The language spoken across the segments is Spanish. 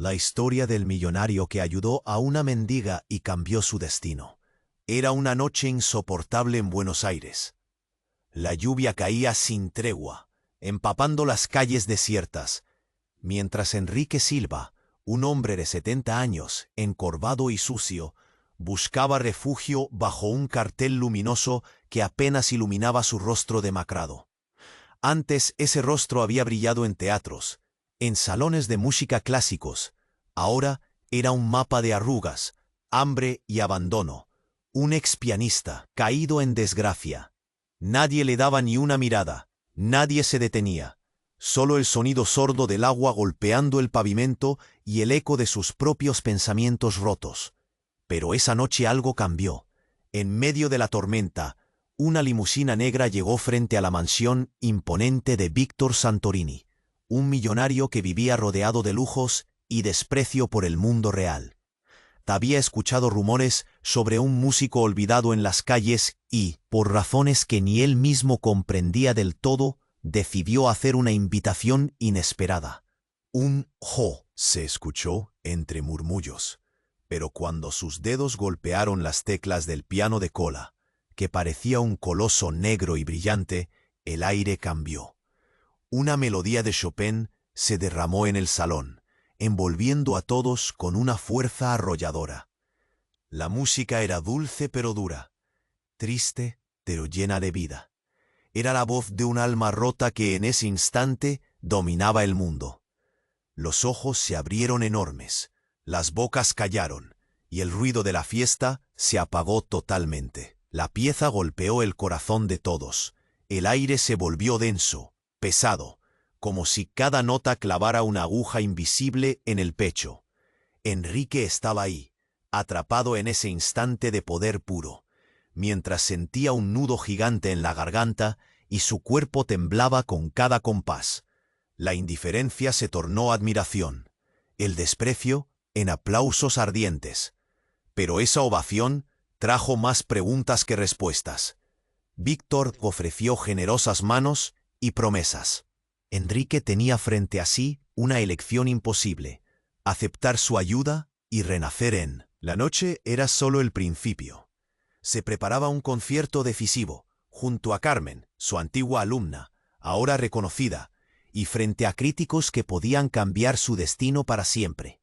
La historia del millonario que ayudó a una mendiga y cambió su destino. Era una noche insoportable en Buenos Aires. La lluvia caía sin tregua, empapando las calles desiertas, mientras Enrique Silva, un hombre de 70 años, encorvado y sucio, buscaba refugio bajo un cartel luminoso que apenas iluminaba su rostro demacrado. Antes ese rostro había brillado en teatros, en salones de música clásicos. Ahora era un mapa de arrugas, hambre y abandono. Un expianista caído en desgracia. Nadie le daba ni una mirada, nadie se detenía. Solo el sonido sordo del agua golpeando el pavimento y el eco de sus propios pensamientos rotos. Pero esa noche algo cambió. En medio de la tormenta, una limusina negra llegó frente a la mansión imponente de Víctor Santorini, un millonario que vivía rodeado de lujos y desprecio por el mundo real. Había escuchado rumores sobre un músico olvidado en las calles y, por razones que ni él mismo comprendía del todo, decidió hacer una invitación inesperada. Un «jo» se escuchó entre murmullos, pero cuando sus dedos golpearon las teclas del piano de cola, que parecía un coloso negro y brillante, el aire cambió. Una melodía de Chopin se derramó en el salón, envolviendo a todos con una fuerza arrolladora. La música era dulce pero dura, triste pero llena de vida. Era la voz de un alma rota que en ese instante dominaba el mundo. Los ojos se abrieron enormes, las bocas callaron, y el ruido de la fiesta se apagó totalmente. La pieza golpeó el corazón de todos. El aire se volvió denso, pesado, como si cada nota clavara una aguja invisible en el pecho. Enrique estaba ahí, atrapado en ese instante de poder puro, mientras sentía un nudo gigante en la garganta y su cuerpo temblaba con cada compás. La indiferencia se tornó admiración, el desprecio en aplausos ardientes. Pero esa ovación trajo más preguntas que respuestas. Víctor ofreció generosas manos y promesas. Enrique tenía frente a sí una elección imposible: aceptar su ayuda y renacer en. La noche era solo el principio. Se preparaba un concierto decisivo, junto a Carmen, su antigua alumna, ahora reconocida, y frente a críticos que podían cambiar su destino para siempre.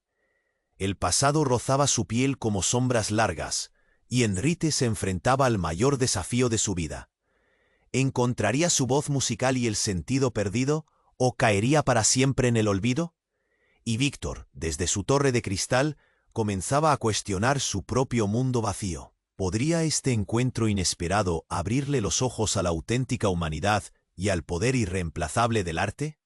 El pasado rozaba su piel como sombras largas, y Enrique se enfrentaba al mayor desafío de su vida. ¿Encontraría su voz musical y el sentido perdido, o caería para siempre en el olvido? Y Víctor, desde su torre de cristal, comenzaba a cuestionar su propio mundo vacío. ¿Podría este encuentro inesperado abrirle los ojos a la auténtica humanidad y al poder irreemplazable del arte?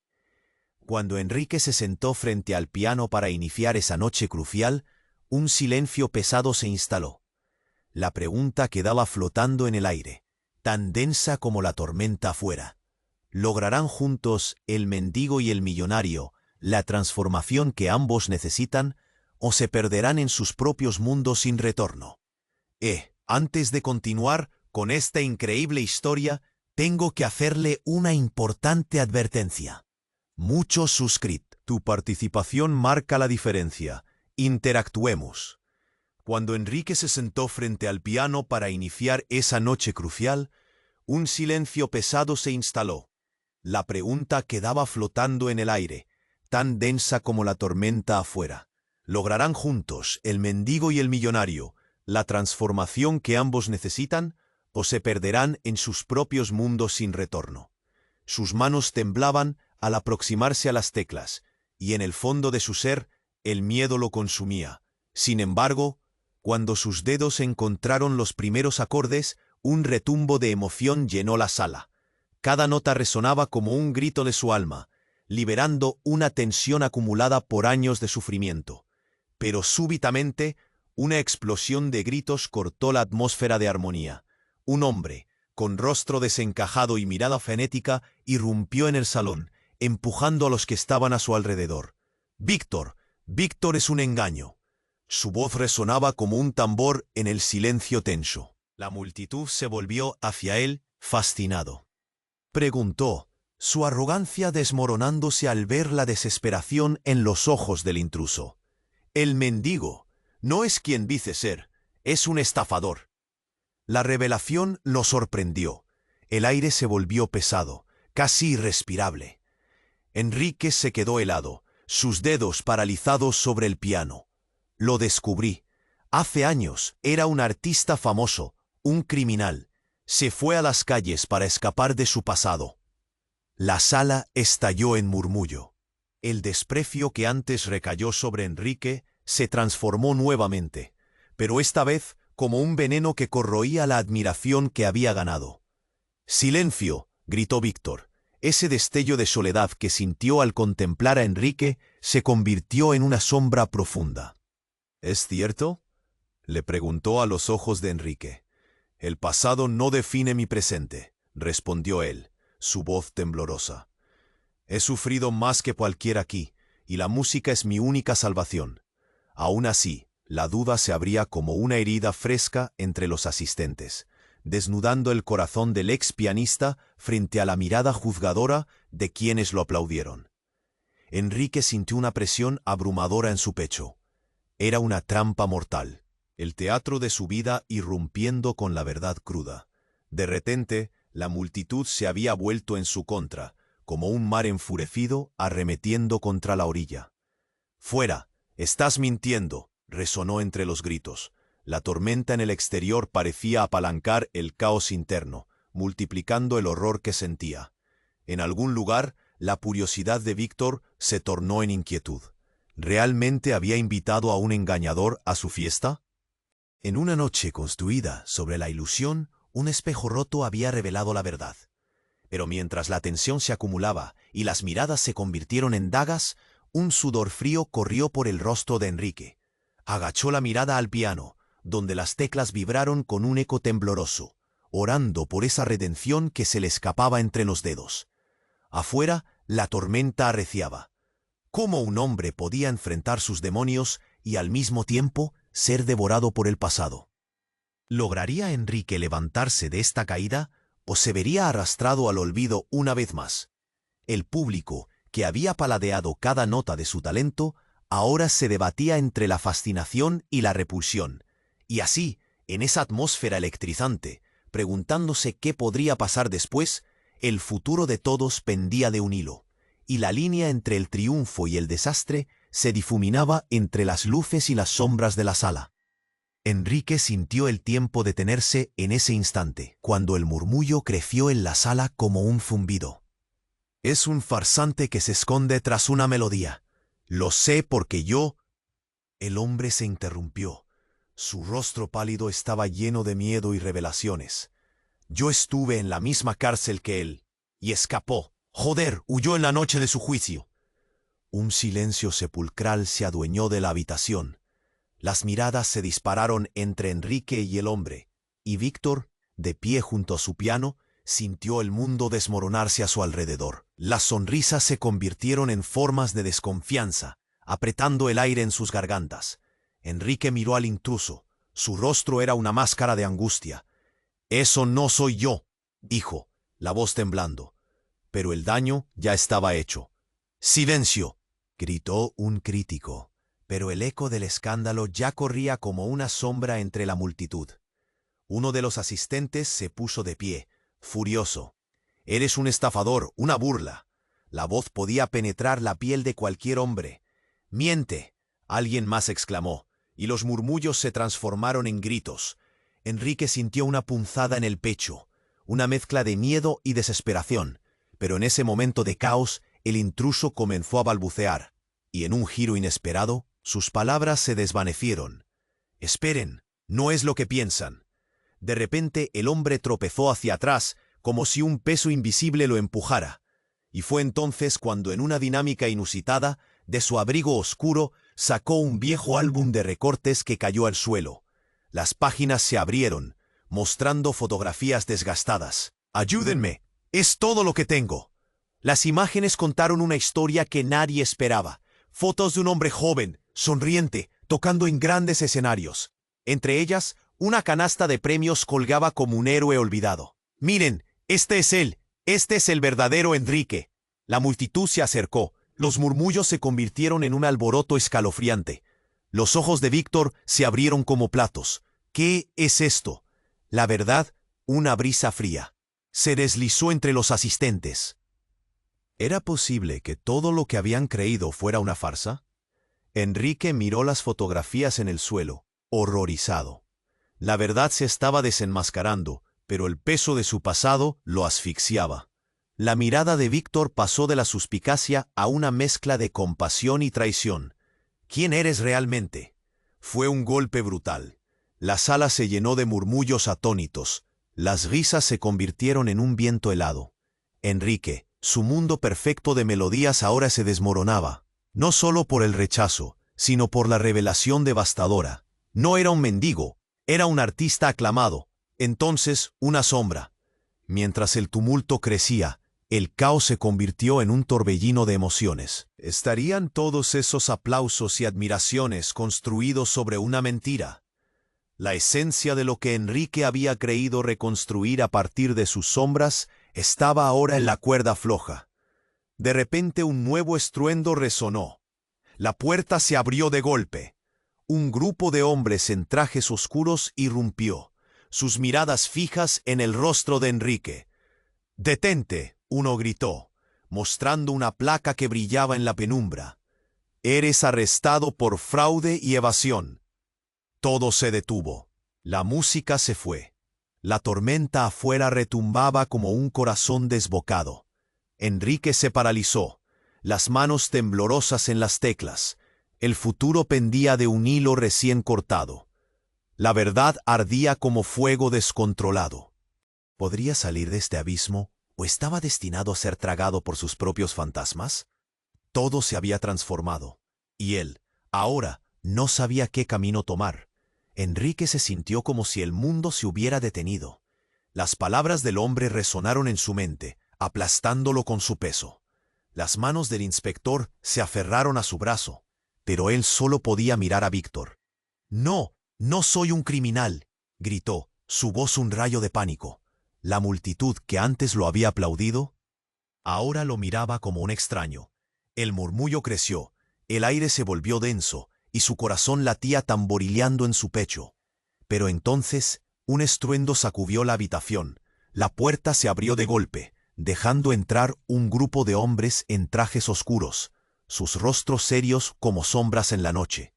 Cuando Enrique se sentó frente al piano para iniciar esa noche crucial, un silencio pesado se instaló. La pregunta quedaba flotando en el aire, tan densa como la tormenta afuera. ¿Lograrán juntos, el mendigo y el millonario, la transformación que ambos necesitan, o se perderán en sus propios mundos sin retorno? Antes de continuar con esta increíble historia, tengo que hacerle una importante advertencia. Muchos suscript. Tu participación marca la diferencia. Interactuemos. Cuando Enrique se sentó frente al piano para iniciar esa noche crucial, un silencio pesado se instaló. La pregunta quedaba flotando en el aire, tan densa como la tormenta afuera. ¿Lograrán juntos, el mendigo y el millonario, la transformación que ambos necesitan, o se perderán en sus propios mundos sin retorno? Sus manos temblaban al aproximarse a las teclas, y en el fondo de su ser, el miedo lo consumía. Sin embargo, cuando sus dedos encontraron los primeros acordes, un retumbo de emoción llenó la sala. Cada nota resonaba como un grito de su alma, liberando una tensión acumulada por años de sufrimiento. Pero súbitamente, una explosión de gritos cortó la atmósfera de armonía. Un hombre, con rostro desencajado y mirada frenética, irrumpió en el salón, empujando a los que estaban a su alrededor. «¡Víctor! ¡Víctor es un engaño!». Su voz resonaba como un tambor en el silencio tenso. La multitud se volvió hacia él, fascinado. Preguntó, su arrogancia desmoronándose al ver la desesperación en los ojos del intruso. El mendigo no es quien dice ser, es un estafador. La revelación lo sorprendió. El aire se volvió pesado, casi irrespirable. Enrique se quedó helado, sus dedos paralizados sobre el piano. Lo descubrí. Hace años era un artista famoso, un criminal. Se fue a las calles para escapar de su pasado. La sala estalló en murmullo. El desprecio que antes recayó sobre Enrique se transformó nuevamente, pero esta vez como un veneno que corroía la admiración que había ganado. «¡Silencio!», gritó Víctor. Ese destello de soledad que sintió al contemplar a Enrique se convirtió en una sombra profunda. «¿Es cierto?», le preguntó a los ojos de Enrique. «El pasado no define mi presente», respondió él, su voz temblorosa. «He sufrido más que cualquiera aquí, y la música es mi única salvación». Aún así, la duda se abría como una herida fresca entre los asistentes, desnudando el corazón del ex pianista frente a la mirada juzgadora de quienes lo aplaudieron. Enrique sintió una presión abrumadora en su pecho. Era una trampa mortal, el teatro de su vida irrumpiendo con la verdad cruda. De repente, la multitud se había vuelto en su contra, como un mar enfurecido arremetiendo contra la orilla. «¡Fuera! ¡Estás mintiendo!», resonó entre los gritos. La tormenta en el exterior parecía apalancar el caos interno, multiplicando el horror que sentía. En algún lugar, la curiosidad de Víctor se tornó en inquietud. ¿Realmente había invitado a un engañador a su fiesta? En una noche construida sobre la ilusión, un espejo roto había revelado la verdad. Pero mientras la tensión se acumulaba y las miradas se convirtieron en dagas, un sudor frío corrió por el rostro de Enrique. Agachó la mirada al piano, donde las teclas vibraron con un eco tembloroso, orando por esa redención que se le escapaba entre los dedos. Afuera, la tormenta arreciaba. ¿Cómo un hombre podía enfrentar sus demonios y al mismo tiempo ser devorado por el pasado? ¿Lograría Enrique levantarse de esta caída o se vería arrastrado al olvido una vez más? El público, que había paladeado cada nota de su talento, ahora se debatía entre la fascinación y la repulsión, y así, en esa atmósfera electrizante, preguntándose qué podría pasar después, el futuro de todos pendía de un hilo, y la línea entre el triunfo y el desastre se difuminaba entre las luces y las sombras de la sala. Enrique sintió el tiempo detenerse en ese instante, cuando el murmullo creció en la sala como un zumbido. «Es un farsante que se esconde tras una melodía. Lo sé porque yo...». El hombre se interrumpió. Su rostro pálido estaba lleno de miedo y revelaciones. «Yo estuve en la misma cárcel que él, y escapó. Joder, huyó en la noche de su juicio». Un silencio sepulcral se adueñó de la habitación. Las miradas se dispararon entre Enrique y el hombre, y Víctor, de pie junto a su piano, sintió el mundo desmoronarse a su alrededor. Las sonrisas se convirtieron en formas de desconfianza, apretando el aire en sus gargantas. Enrique miró al intruso. Su rostro era una máscara de angustia. «Eso no soy yo», dijo, la voz temblando. Pero el daño ya estaba hecho. «¡Silencio!», gritó un crítico. Pero el eco del escándalo ya corría como una sombra entre la multitud. Uno de los asistentes se puso de pie, furioso. «Eres un estafador, una burla». La voz podía penetrar la piel de cualquier hombre. «¡Miente!», alguien más exclamó, y los murmullos se transformaron en gritos. Enrique sintió una punzada en el pecho, una mezcla de miedo y desesperación, pero en ese momento de caos, el intruso comenzó a balbucear, y en un giro inesperado, sus palabras se desvanecieron. «Esperen, no es lo que piensan». De repente el hombre tropezó hacia atrás, como si un peso invisible lo empujara. Y fue entonces cuando en una dinámica inusitada, de su abrigo oscuro, sacó un viejo álbum de recortes que cayó al suelo. Las páginas se abrieron, mostrando fotografías desgastadas. «Ayúdenme, es todo lo que tengo». Las imágenes contaron una historia que nadie esperaba. Fotos de un hombre joven, sonriente, tocando en grandes escenarios. Entre ellas, una canasta de premios colgaba como un héroe olvidado. «Miren, este es él, este es el verdadero Enrique». La multitud se acercó, los murmullos se convirtieron en un alboroto escalofriante. Los ojos de Víctor se abrieron como platos. ¿Qué es esto? La verdad, una brisa fría. Se deslizó entre los asistentes. ¿Era posible que todo lo que habían creído fuera una farsa? Enrique miró las fotografías en el suelo, horrorizado. La verdad se estaba desenmascarando, pero el peso de su pasado lo asfixiaba. La mirada de Víctor pasó de la suspicacia a una mezcla de compasión y traición. ¿Quién eres realmente? Fue un golpe brutal. La sala se llenó de murmullos atónitos. Las risas se convirtieron en un viento helado. Enrique, su mundo perfecto de melodías ahora se desmoronaba. No solo por el rechazo, sino por la revelación devastadora. No era un mendigo, era un artista aclamado. Entonces, una sombra. Mientras el tumulto crecía, el caos se convirtió en un torbellino de emociones. ¿Estarían todos esos aplausos y admiraciones construidos sobre una mentira? La esencia de lo que Enrique había creído reconstruir a partir de sus sombras estaba ahora en la cuerda floja. De repente un nuevo estruendo resonó. La puerta se abrió de golpe. Un grupo de hombres en trajes oscuros irrumpió, sus miradas fijas en el rostro de Enrique. «¡Detente!», uno gritó, mostrando una placa que brillaba en la penumbra. «Eres arrestado por fraude y evasión». Todo se detuvo. La música se fue. La tormenta afuera retumbaba como un corazón desbocado. Enrique se paralizó, las manos temblorosas en las teclas. El futuro pendía de un hilo recién cortado. La verdad ardía como fuego descontrolado. ¿Podría salir de este abismo o estaba destinado a ser tragado por sus propios fantasmas? Todo se había transformado, y él, ahora, no sabía qué camino tomar. Enrique se sintió como si el mundo se hubiera detenido. Las palabras del hombre resonaron en su mente, aplastándolo con su peso. Las manos del inspector se aferraron a su brazo, pero él solo podía mirar a Víctor. «No, no soy un criminal», gritó, su voz un rayo de pánico. La multitud que antes lo había aplaudido, ahora lo miraba como un extraño. El murmullo creció, el aire se volvió denso, y su corazón latía tamborileando en su pecho. Pero entonces, un estruendo sacudió la habitación. La puerta se abrió de golpe, dejando entrar un grupo de hombres en trajes oscuros, sus rostros serios como sombras en la noche.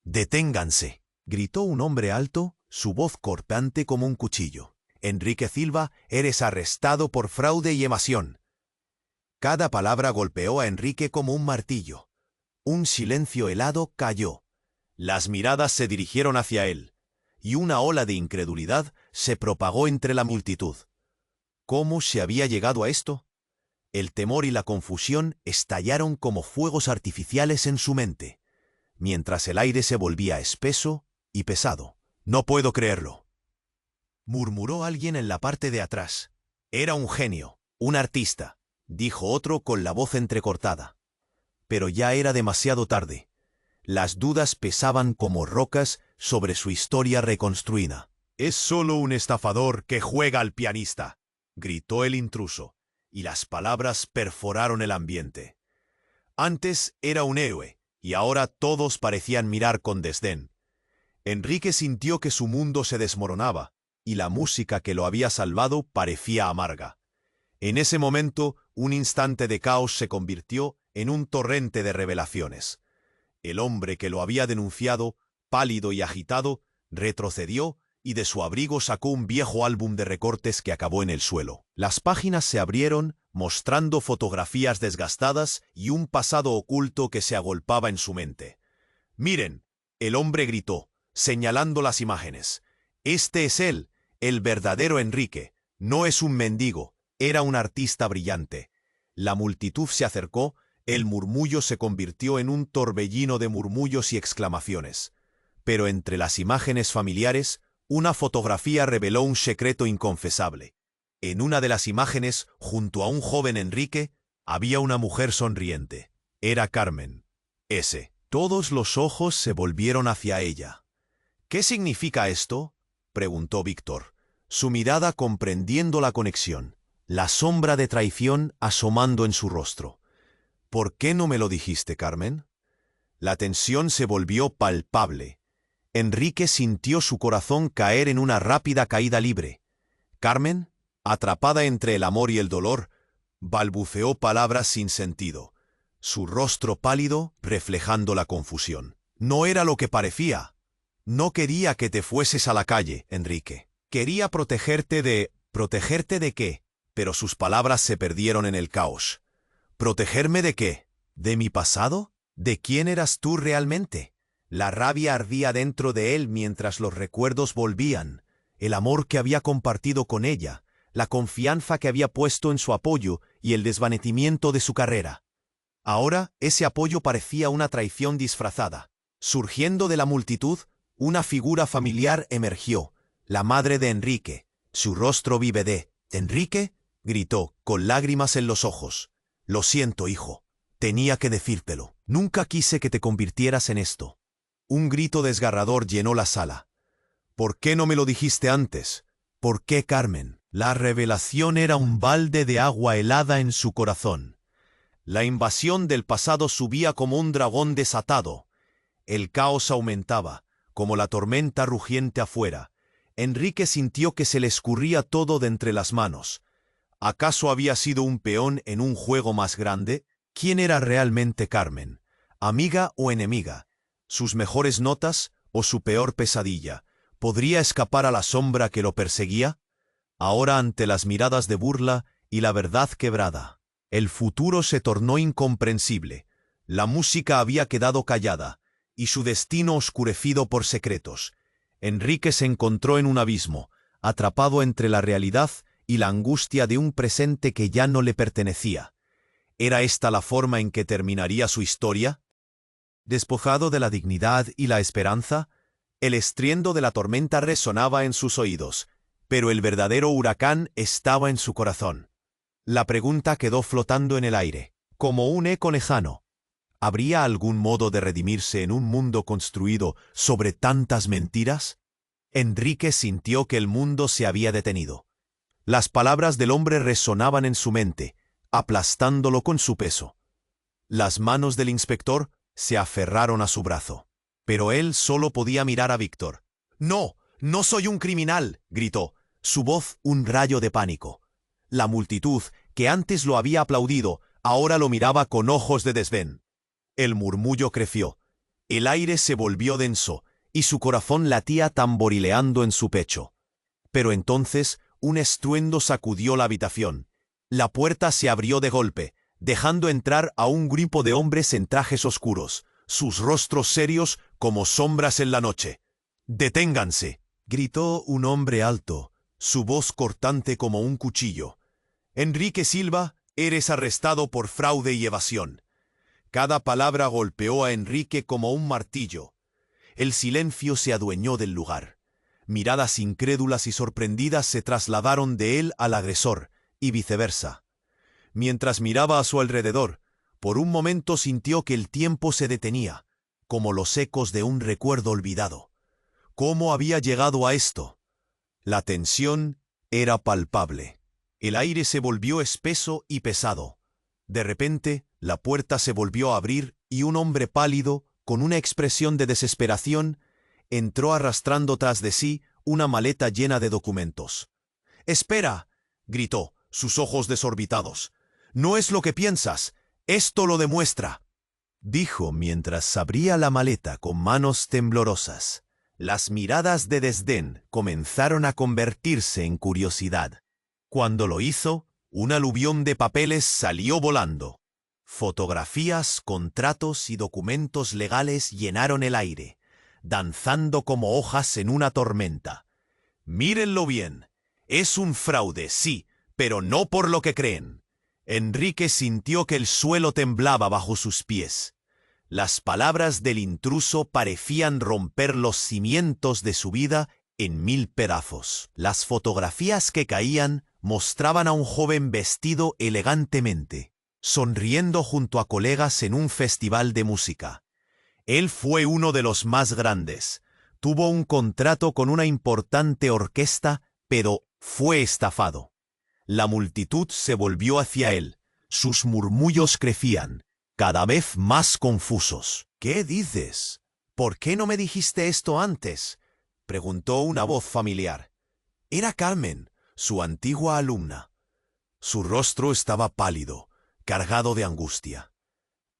«¡Deténganse!», gritó un hombre alto, su voz cortante como un cuchillo. «Enrique Silva, eres arrestado por fraude y evasión». Cada palabra golpeó a Enrique como un martillo. Un silencio helado cayó. Las miradas se dirigieron hacia él, y una ola de incredulidad se propagó entre la multitud. ¿Cómo se había llegado a esto? El temor y la confusión estallaron como fuegos artificiales en su mente, mientras el aire se volvía espeso y pesado. «No puedo creerlo», murmuró alguien en la parte de atrás. «Era un genio, un artista», dijo otro con la voz entrecortada. Pero ya era demasiado tarde. Las dudas pesaban como rocas sobre su historia reconstruida. «Es solo un estafador que juega al pianista», gritó el intruso, y las palabras perforaron el ambiente. Antes era un héroe, y ahora todos parecían mirar con desdén. Enrique sintió que su mundo se desmoronaba, y la música que lo había salvado parecía amarga. En ese momento, un instante de caos se convirtió en un torrente de revelaciones. El hombre que lo había denunciado, pálido y agitado, retrocedió y de su abrigo sacó un viejo álbum de recortes que acabó en el suelo. Las páginas se abrieron, mostrando fotografías desgastadas y un pasado oculto que se agolpaba en su mente. «Miren», el hombre gritó, señalando las imágenes. «Este es él, el verdadero Enrique. No es un mendigo, era un artista brillante». La multitud se acercó, el murmullo se convirtió en un torbellino de murmullos y exclamaciones. Pero entre las imágenes familiares, una fotografía reveló un secreto inconfesable. En una de las imágenes, junto a un joven Enrique, había una mujer sonriente. Era Carmen. Todos los ojos se volvieron hacia ella. «¿Qué significa esto?», preguntó Víctor, su mirada comprendiendo la conexión, la sombra de traición asomando en su rostro. «¿Por qué no me lo dijiste, Carmen?». La tensión se volvió palpable. Enrique sintió su corazón caer en una rápida caída libre. Carmen, atrapada entre el amor y el dolor, balbuceó palabras sin sentido, su rostro pálido reflejando la confusión. No era lo que parecía. No quería que te fueses a la calle, Enrique. Quería protegerte de... ¿Protegerte de qué? Pero sus palabras se perdieron en el caos. ¿Protegerme de qué? ¿De mi pasado? ¿De quién eras tú realmente? La rabia ardía dentro de él mientras los recuerdos volvían, el amor que había compartido con ella, la confianza que había puesto en su apoyo y el desvanecimiento de su carrera. Ahora ese apoyo parecía una traición disfrazada. Surgiendo de la multitud, una figura familiar emergió, la madre de Enrique. Su rostro vívido. «¿Enrique?», gritó, con lágrimas en los ojos. «Lo siento, hijo. Tenía que decírtelo. Nunca quise que te convirtieras en esto». Un grito desgarrador llenó la sala. «¿Por qué no me lo dijiste antes? ¿Por qué, Carmen?». La revelación era un balde de agua helada en su corazón. La invasión del pasado subía como un dragón desatado. El caos aumentaba, como la tormenta rugiente afuera. Enrique sintió que se le escurría todo de entre las manos. ¿Acaso había sido un peón en un juego más grande? ¿Quién era realmente Carmen? ¿Amiga o enemiga? ¿Sus mejores notas o su peor pesadilla? ¿Podría escapar a la sombra que lo perseguía? Ahora, ante las miradas de burla y la verdad quebrada, el futuro se tornó incomprensible. La música había quedado callada, y su destino oscurecido por secretos. Enrique se encontró en un abismo, atrapado entre la realidad y la angustia de un presente que ya no le pertenecía. ¿Era esta la forma en que terminaría su historia? Despojado de la dignidad y la esperanza, el estruendo de la tormenta resonaba en sus oídos, pero el verdadero huracán estaba en su corazón. La pregunta quedó flotando en el aire, como un eco lejano. ¿Habría algún modo de redimirse en un mundo construido sobre tantas mentiras? Enrique sintió que el mundo se había detenido. Las palabras del hombre resonaban en su mente, aplastándolo con su peso. Las manos del inspector se aferraron a su brazo, pero él solo podía mirar a Víctor. «No, no soy un criminal», gritó, su voz un rayo de pánico. La multitud, que antes lo había aplaudido, ahora lo miraba con ojos de desdén. El murmullo creció, el aire se volvió denso, y su corazón latía tamborileando en su pecho. Pero entonces un estruendo sacudió la habitación. La puerta se abrió de golpe, dejando entrar a un grupo de hombres en trajes oscuros, sus rostros serios como sombras en la noche. «Deténganse», gritó un hombre alto, su voz cortante como un cuchillo. «Enrique Silva, eres arrestado por fraude y evasión». Cada palabra golpeó a Enrique como un martillo. El silencio se adueñó del lugar. Miradas incrédulas y sorprendidas se trasladaron de él al agresor, y viceversa. Mientras miraba a su alrededor, por un momento sintió que el tiempo se detenía, como los ecos de un recuerdo olvidado. ¿Cómo había llegado a esto? La tensión era palpable. El aire se volvió espeso y pesado. De repente, la puerta se volvió a abrir y un hombre pálido, con una expresión de desesperación, entró arrastrando tras de sí una maleta llena de documentos. «¡Espera!», gritó, sus ojos desorbitados. «No es lo que piensas. Esto lo demuestra», dijo mientras abría la maleta con manos temblorosas. Las miradas de desdén comenzaron a convertirse en curiosidad. Cuando lo hizo, un aluvión de papeles salió volando. Fotografías, contratos y documentos legales llenaron el aire, danzando como hojas en una tormenta. «Mírenlo bien. Es un fraude, sí, pero no por lo que creen». Enrique sintió que el suelo temblaba bajo sus pies. Las palabras del intruso parecían romper los cimientos de su vida en 1000 pedazos. Las fotografías que caían mostraban a un joven vestido elegantemente, sonriendo junto a colegas en un festival de música. Él fue uno de los más grandes. Tuvo un contrato con una importante orquesta, pero fue estafado. La multitud se volvió hacia él. Sus murmullos crecían. cada vez más confusos. ¿Qué dices? ¿Por qué no me dijiste esto antes?, preguntó una voz familiar. Era Carmen, su antigua alumna. Su rostro estaba pálido, cargado de angustia.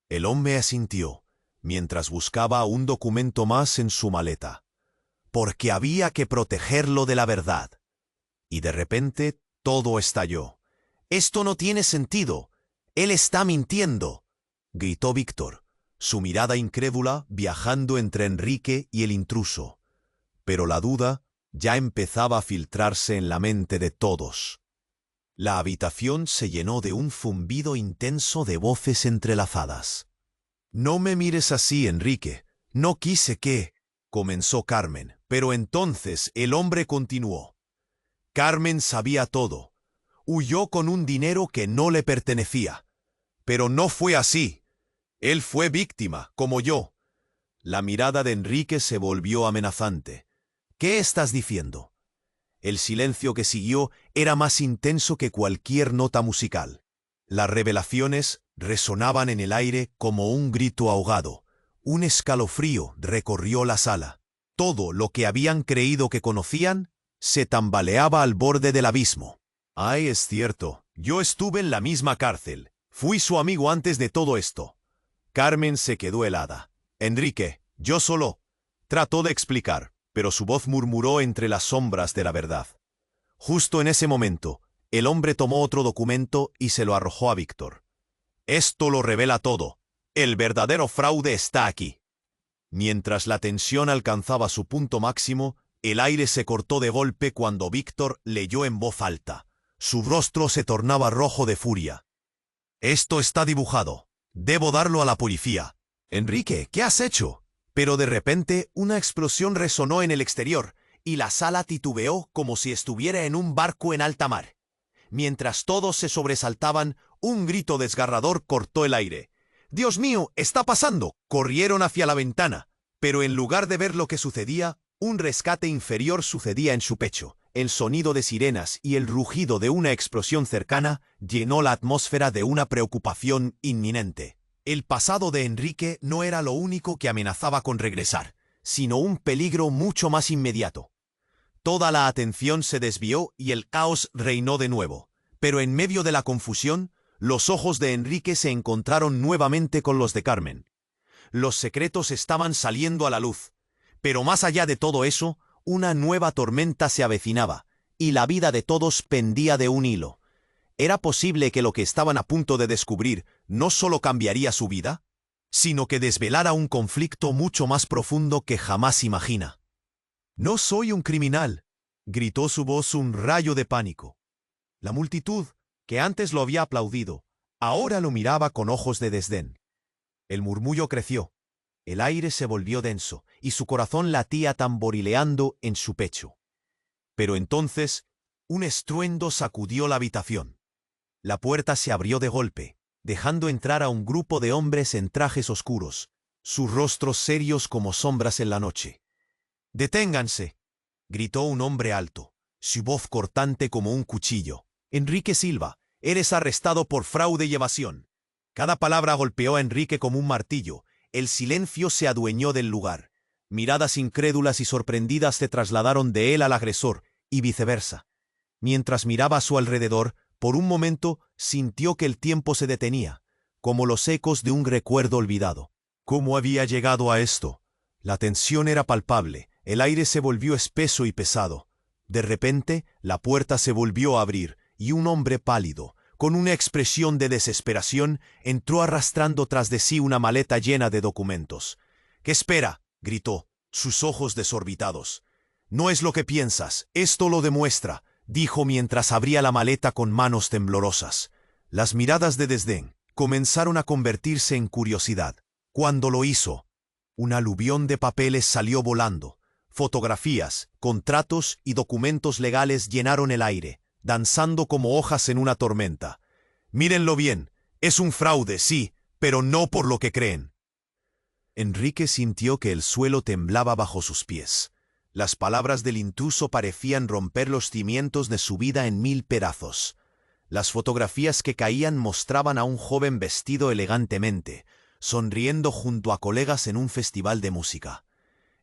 El hombre asintió, mientras buscaba un documento más en su maleta. Porque había que protegerlo de la verdad. Y de repente todo estalló. «Esto no tiene sentido. Él está mintiendo», gritó Víctor, su mirada incrédula viajando entre Enrique y el intruso. Pero la duda ya empezaba a filtrarse en la mente de todos. La habitación se llenó de un zumbido intenso de voces entrelazadas. «No me mires así, Enrique. No quise que...», comenzó Carmen, pero entonces el hombre continuó. Carmen sabía todo. Huyó con un dinero que no le pertenecía. Pero no fue así. Él fue víctima, como yo. La mirada de Enrique se volvió amenazante. «¿Qué estás diciendo?». El silencio que siguió era más intenso que cualquier nota musical. Las revelaciones resonaban en el aire como un grito ahogado. Un escalofrío recorrió la sala. Todo lo que habían creído que conocían se tambaleaba al borde del abismo. «Ay, es cierto. Yo estuve en la misma cárcel. Fui su amigo antes de todo esto». Carmen se quedó helada. «Enrique, yo solo...», trató de explicar, pero su voz murmuró entre las sombras de la verdad. Justo en ese momento, el hombre tomó otro documento y se lo arrojó a Víctor. «Esto lo revela todo. El verdadero fraude está aquí». Mientras la tensión alcanzaba su punto máximo, el aire se cortó de golpe cuando Víctor leyó en voz alta. Su rostro se tornaba rojo de furia. «Esto está dibujado. Debo darlo a la policía». «Enrique, ¿qué has hecho?». Pero de repente una explosión resonó en el exterior y la sala titubeó como si estuviera en un barco en alta mar. Mientras todos se sobresaltaban, un grito desgarrador cortó el aire. «¡Dios mío, está pasando!». Corrieron hacia la ventana, pero en lugar de ver lo que sucedía, un rescate inferior sucedía en su pecho. El sonido de sirenas y el rugido de una explosión cercana llenó la atmósfera de una preocupación inminente. El pasado de Enrique no era lo único que amenazaba con regresar, sino un peligro mucho más inmediato. Toda la atención se desvió y el caos reinó de nuevo. Pero en medio de la confusión, los ojos de Enrique se encontraron nuevamente con los de Carmen. Los secretos estaban saliendo a la luz. Pero más allá de todo eso, una nueva tormenta se avecinaba, y la vida de todos pendía de un hilo. ¿Era posible que lo que estaban a punto de descubrir no solo cambiaría su vida, sino que desvelara un conflicto mucho más profundo que jamás imagina? «No soy un criminal», gritó su voz un rayo de pánico. La multitud, que antes lo había aplaudido, ahora lo miraba con ojos de desdén. El murmullo creció, el aire se volvió denso y su corazón latía tamborileando en su pecho. Pero entonces, un estruendo sacudió la habitación. La puerta se abrió de golpe, dejando entrar a un grupo de hombres en trajes oscuros, sus rostros serios como sombras en la noche. «¡Deténganse!», gritó un hombre alto, su voz cortante como un cuchillo. «Enrique Silva, eres arrestado por fraude y evasión». Cada palabra golpeó a Enrique como un martillo. El silencio se adueñó del lugar. Miradas incrédulas y sorprendidas se trasladaron de él al agresor, y viceversa. Mientras miraba a su alrededor, por un momento sintió que el tiempo se detenía, como los ecos de un recuerdo olvidado. ¿Cómo había llegado a esto? La tensión era palpable, el aire se volvió espeso y pesado. De repente, la puerta se volvió a abrir, y un hombre pálido, con una expresión de desesperación, entró arrastrando tras de sí una maleta llena de documentos. «¿Qué espera?», gritó, sus ojos desorbitados. «No es lo que piensas, esto lo demuestra», dijo mientras abría la maleta con manos temblorosas. Las miradas de desdén comenzaron a convertirse en curiosidad. Cuando lo hizo, un aluvión de papeles salió volando. Fotografías, contratos y documentos legales llenaron el aire, danzando como hojas en una tormenta. «Mírenlo bien, es un fraude, sí, pero no por lo que creen». Enrique sintió que el suelo temblaba bajo sus pies. Las palabras del intruso parecían romper los cimientos de su vida en 1000 pedazos. Las fotografías que caían mostraban a un joven vestido elegantemente, sonriendo junto a colegas en un festival de música.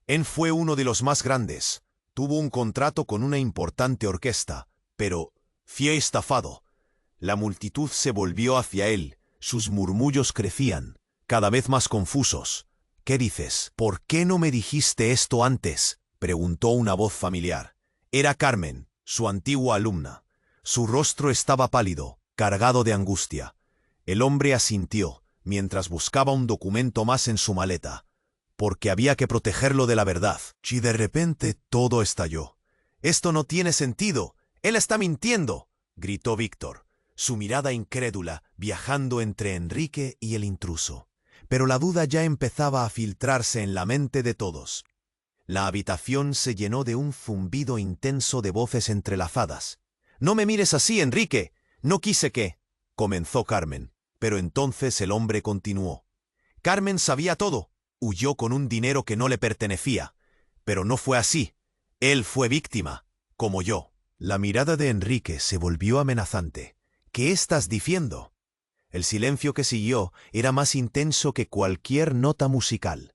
Él fue uno de los más grandes. Tuvo un contrato con una importante orquesta, pero fue estafado. La multitud se volvió hacia él. Sus murmullos crecían, cada vez más confusos. «¿Qué dices? ¿Por qué no me dijiste esto antes?», preguntó una voz familiar. Era Carmen, su antigua alumna. Su rostro estaba pálido, cargado de angustia. El hombre asintió, mientras buscaba un documento más en su maleta, porque había que protegerlo de la verdad. Y de repente todo estalló. «Esto no tiene sentido. Él está mintiendo», gritó Víctor, su mirada incrédula viajando entre Enrique y el intruso. Pero la duda ya empezaba a filtrarse en la mente de todos. La habitación se llenó de un zumbido intenso de voces entrelazadas. «No me mires así, Enrique. No quise que…», comenzó Carmen. Pero entonces el hombre continuó. «Carmen sabía todo. Huyó con un dinero que no le pertenecía. Pero no fue así. Él fue víctima, como yo». La mirada de Enrique se volvió amenazante. «¿Qué estás diciendo?». El silencio que siguió era más intenso que cualquier nota musical.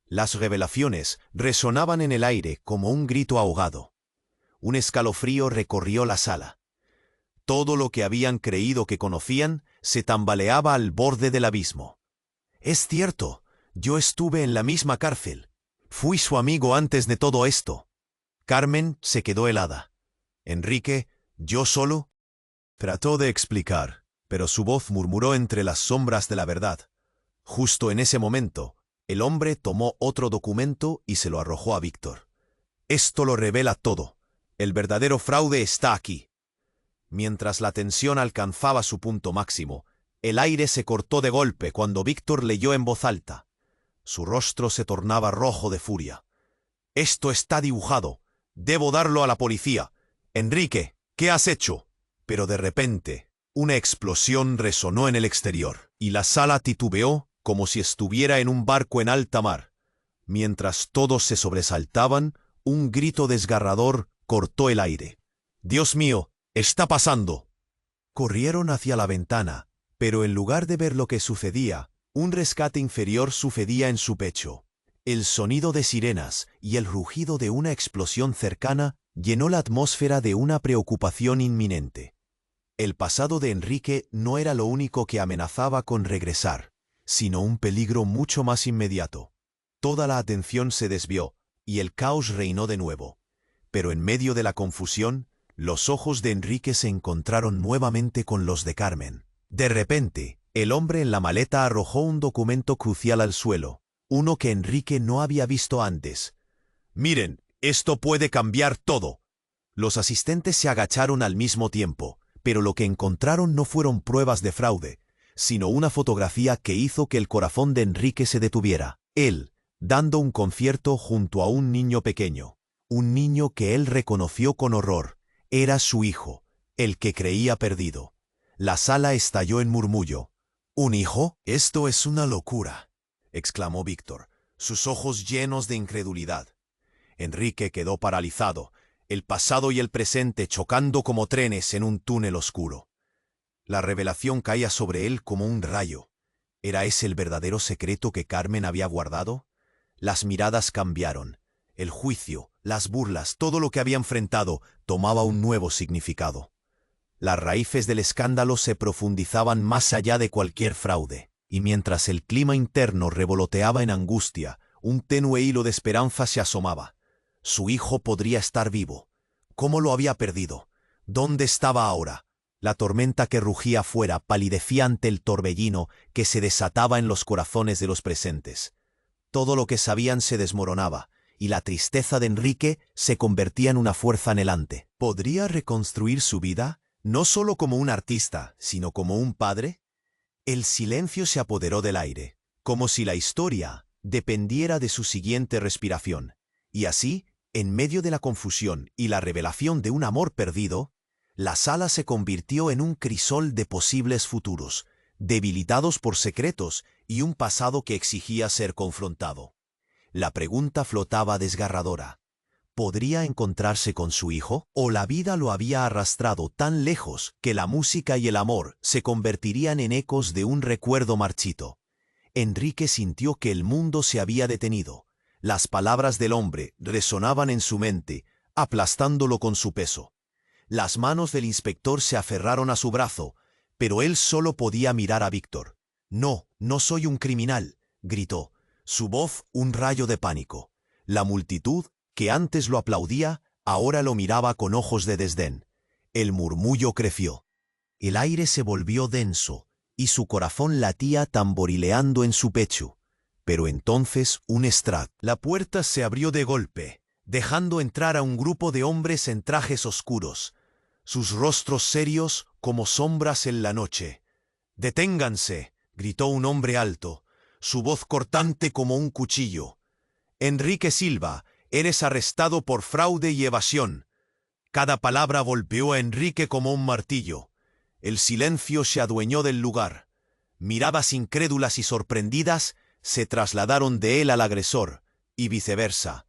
Las revelaciones resonaban en el aire como un grito ahogado. Un escalofrío recorrió la sala. Todo lo que habían creído que conocían se tambaleaba al borde del abismo. «Es cierto, yo estuve en la misma cárcel. Fui su amigo antes de todo esto». Carmen se quedó helada. «Enrique, ¿yo solo?». Trató de explicar, pero su voz murmuró entre las sombras de la verdad. Justo en ese momento, el hombre tomó otro documento y se lo arrojó a Víctor. «Esto lo revela todo. El verdadero fraude está aquí». Mientras la tensión alcanzaba su punto máximo, el aire se cortó de golpe cuando Víctor leyó en voz alta. Su rostro se tornaba rojo de furia. «Esto está dibujado. Debo darlo a la policía. Enrique, ¿qué has hecho?». Pero de repente, una explosión resonó en el exterior, y la sala titubeó como si estuviera en un barco en alta mar. Mientras todos se sobresaltaban, un grito desgarrador cortó el aire. «Dios mío, está pasando». Corrieron hacia la ventana, pero en lugar de ver lo que sucedía, un rescate inferior sucedía en su pecho. El sonido de sirenas y el rugido de una explosión cercana llenó la atmósfera de una preocupación inminente. El pasado de Enrique no era lo único que amenazaba con regresar, sino un peligro mucho más inmediato. Toda la atención se desvió, y el caos reinó de nuevo. Pero en medio de la confusión, los ojos de Enrique se encontraron nuevamente con los de Carmen. De repente, el hombre en la maleta arrojó un documento crucial al suelo, uno que Enrique no había visto antes. «Miren, esto puede cambiar todo». Los asistentes se agacharon al mismo tiempo, pero lo que encontraron no fueron pruebas de fraude, sino una fotografía que hizo que el corazón de Enrique se detuviera. Él, dando un concierto junto a un niño pequeño. Un niño que él reconoció con horror. Era su hijo, el que creía perdido. La sala estalló en murmullo. «¿Un hijo? Esto es una locura», exclamó Víctor, sus ojos llenos de incredulidad. Enrique quedó paralizado, el pasado y el presente chocando como trenes en un túnel oscuro. La revelación caía sobre él como un rayo. ¿Era ese el verdadero secreto que Carmen había guardado? Las miradas cambiaron. El juicio, las burlas, todo lo que había enfrentado tomaba un nuevo significado. Las raíces del escándalo se profundizaban más allá de cualquier fraude, y mientras el clima interno revoloteaba en angustia, un tenue hilo de esperanza se asomaba. Su hijo podría estar vivo. ¿Cómo lo había perdido? ¿Dónde estaba ahora? La tormenta que rugía afuera palidecía ante el torbellino que se desataba en los corazones de los presentes. Todo lo que sabían se desmoronaba, y la tristeza de Enrique se convertía en una fuerza anhelante. ¿Podría reconstruir su vida, no solo como un artista, sino como un padre? El silencio se apoderó del aire, como si la historia dependiera de su siguiente respiración. Y así, en medio de la confusión y la revelación de un amor perdido, la sala se convirtió en un crisol de posibles futuros, debilitados por secretos y un pasado que exigía ser confrontado. La pregunta flotaba desgarradora. ¿podría encontrarse con su hijo? ¿O la vida lo había arrastrado tan lejos que la música y el amor se convertirían en ecos de un recuerdo marchito? Enrique sintió que el mundo se había detenido. Las palabras del hombre resonaban en su mente, aplastándolo con su peso. Las manos del inspector se aferraron a su brazo, pero él solo podía mirar a Víctor. «No, no soy un criminal», gritó, su voz un rayo de pánico. La multitud, que antes lo aplaudía, ahora lo miraba con ojos de desdén. El murmullo creció. El aire se volvió denso, y su corazón latía tamborileando en su pecho. Pero entonces la puerta se abrió de golpe, dejando entrar a un grupo de hombres en trajes oscuros, sus rostros serios como sombras en la noche. «Deténganse», gritó un hombre alto, su voz cortante como un cuchillo. «Enrique Silva, eres arrestado por fraude y evasión». Cada palabra golpeó a Enrique como un martillo. El silencio se adueñó del lugar. Miradas incrédulas y sorprendidas se trasladaron de él al agresor, y viceversa.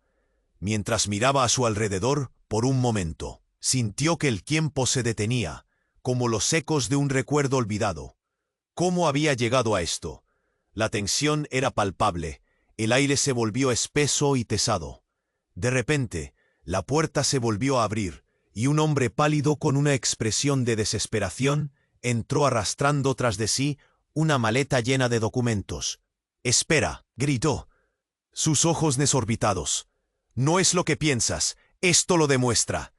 Mientras miraba a su alrededor, por un momento, sintió que el tiempo se detenía, como los ecos de un recuerdo olvidado. ¿Cómo había llegado a esto? La tensión era palpable, el aire se volvió espeso y pesado. De repente, la puerta se volvió a abrir, y un hombre pálido con una expresión de desesperación entró arrastrando tras de sí una maleta llena de documentos. «Espera», gritó, sus ojos desorbitados. «No es lo que piensas, esto lo demuestra»,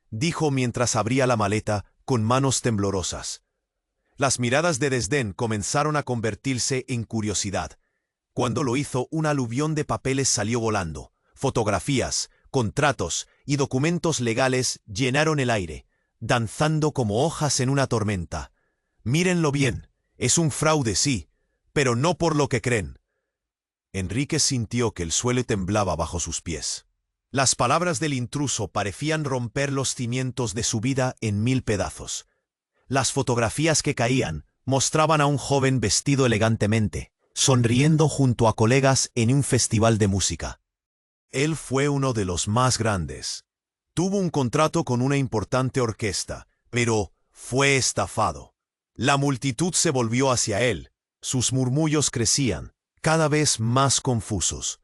dijo mientras abría la maleta con manos temblorosas. Las miradas de desdén comenzaron a convertirse en curiosidad. Cuando lo hizo, un aluvión de papeles salió volando. Fotografías, contratos y documentos legales llenaron el aire, danzando como hojas en una tormenta. «Mírenlo bien, es un fraude, sí, pero no por lo que creen». Enrique sintió que el suelo temblaba bajo sus pies. Las palabras del intruso parecían romper los cimientos de su vida en 1000 pedazos. Las fotografías que caían mostraban a un joven vestido elegantemente, sonriendo junto a colegas en un festival de música. Él fue uno de los más grandes. Tuvo un contrato con una importante orquesta, pero fue estafado. La multitud se volvió hacia él. Sus murmullos crecían, cada vez más confusos.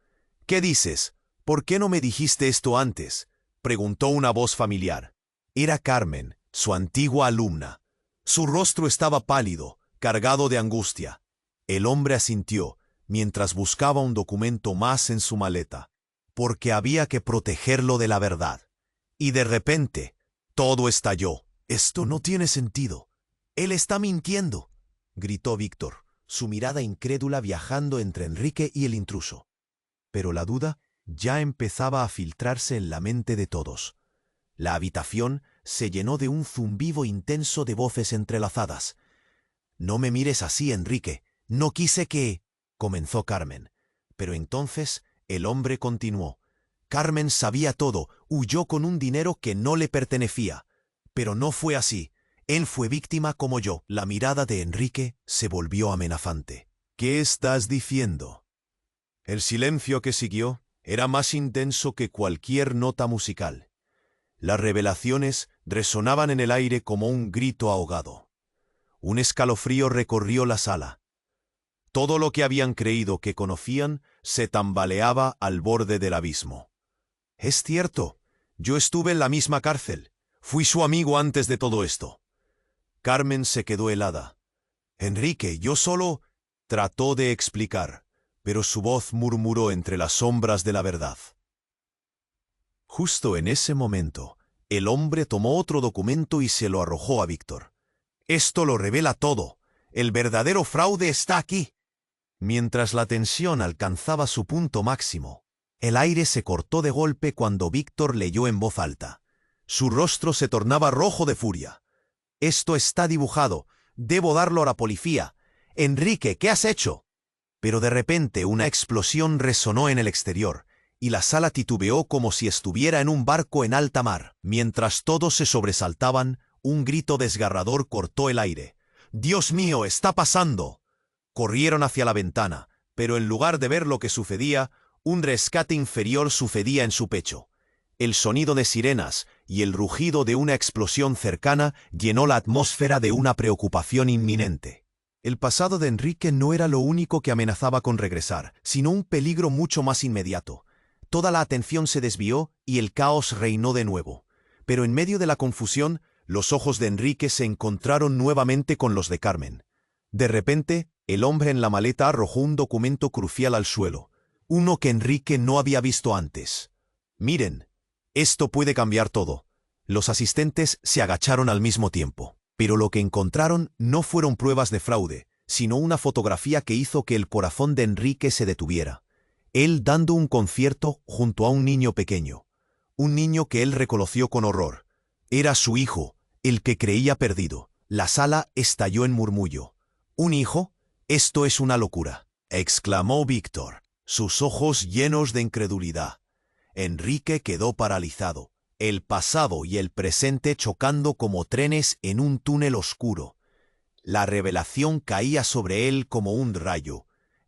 «¿Qué dices? ¿Por qué no me dijiste esto antes?», preguntó una voz familiar. Era Carmen, su antigua alumna. Su rostro estaba pálido, cargado de angustia. El hombre asintió, mientras buscaba un documento más en su maleta, porque había que protegerlo de la verdad. Y de repente, todo estalló. «Esto no tiene sentido. Él está mintiendo», gritó Víctor, su mirada incrédula viajando entre Enrique y el intruso. Pero la duda ya empezaba a filtrarse en la mente de todos. La habitación se llenó de un zumbido intenso de voces entrelazadas. «No me mires así, Enrique. No quise que...», comenzó Carmen. Pero entonces el hombre continuó. «Carmen sabía todo, huyó con un dinero que no le pertenecía. Pero no fue así. Él fue víctima como yo». La mirada de Enrique se volvió amenazante. «¿Qué estás diciendo?». El silencio que siguió era más intenso que cualquier nota musical. Las revelaciones resonaban en el aire como un grito ahogado. Un escalofrío recorrió la sala. Todo lo que habían creído que conocían se tambaleaba al borde del abismo. «Es cierto, yo estuve en la misma cárcel. Fui su amigo antes de todo esto». Carmen se quedó helada. «Enrique, yo solo...», trató de explicar, pero su voz murmuró entre las sombras de la verdad. Justo en ese momento, el hombre tomó otro documento y se lo arrojó a Víctor. «Esto lo revela todo. El verdadero fraude está aquí». Mientras la tensión alcanzaba su punto máximo, el aire se cortó de golpe cuando Víctor leyó en voz alta. Su rostro se tornaba rojo de furia. «Esto está dibujado. Debo darlo a la policía. Enrique, ¿qué has hecho?». Pero de repente una explosión resonó en el exterior, y la sala titubeó como si estuviera en un barco en alta mar. Mientras todos se sobresaltaban, un grito desgarrador cortó el aire. «¡Dios mío, está pasando!». Corrieron hacia la ventana, pero en lugar de ver lo que sucedía, un rescate inferior sucedía en su pecho. El sonido de sirenas y el rugido de una explosión cercana llenó la atmósfera de una preocupación inminente. El pasado de Enrique no era lo único que amenazaba con regresar, sino un peligro mucho más inmediato. Toda la atención se desvió y el caos reinó de nuevo. Pero en medio de la confusión, los ojos de Enrique se encontraron nuevamente con los de Carmen. De repente, el hombre en la maleta arrojó un documento crucial al suelo, uno que Enrique no había visto antes. «Miren, esto puede cambiar todo». Los asistentes se agacharon al mismo tiempo, pero lo que encontraron no fueron pruebas de fraude, sino una fotografía que hizo que el corazón de Enrique se detuviera. Él dando un concierto junto a un niño pequeño, un niño que él reconoció con horror. Era su hijo, el que creía perdido. La sala estalló en murmullo. «¿Un hijo? Esto es una locura», exclamó Víctor, sus ojos llenos de incredulidad. Enrique quedó paralizado, el pasado y el presente chocando como trenes en un túnel oscuro. La revelación caía sobre él como un rayo.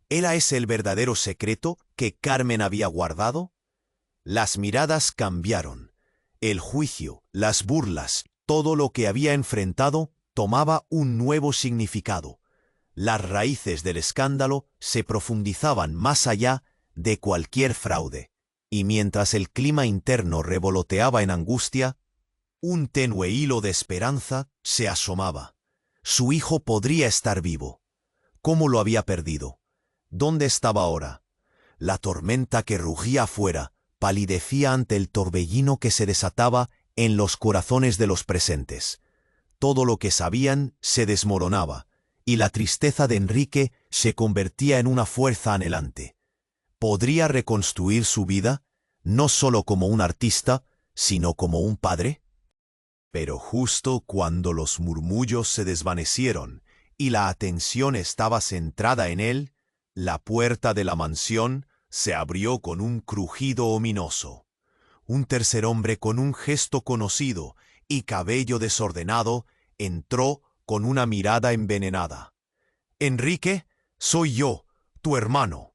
¿Era ese el verdadero secreto que Carmen había guardado? Las miradas cambiaron. El juicio, las burlas, todo lo que había enfrentado tomaba un nuevo significado. Las raíces del escándalo se profundizaban más allá de cualquier fraude. Y mientras el clima interno revoloteaba en angustia, un tenue hilo de esperanza se asomaba. Su hijo podría estar vivo. ¿Cómo lo había perdido? ¿Dónde estaba ahora? La tormenta que rugía afuera palidecía ante el torbellino que se desataba en los corazones de los presentes. Todo lo que sabían se desmoronaba, y la tristeza de Enrique se convertía en una fuerza anhelante. ¿Podría reconstruir su vida, no solo como un artista, sino como un padre? Pero justo cuando los murmullos se desvanecieron y la atención estaba centrada en él, la puerta de la mansión se abrió con un crujido ominoso. Un tercer hombre con un gesto conocido y cabello desordenado entró con una mirada envenenada. «Enrique, soy yo, tu hermano».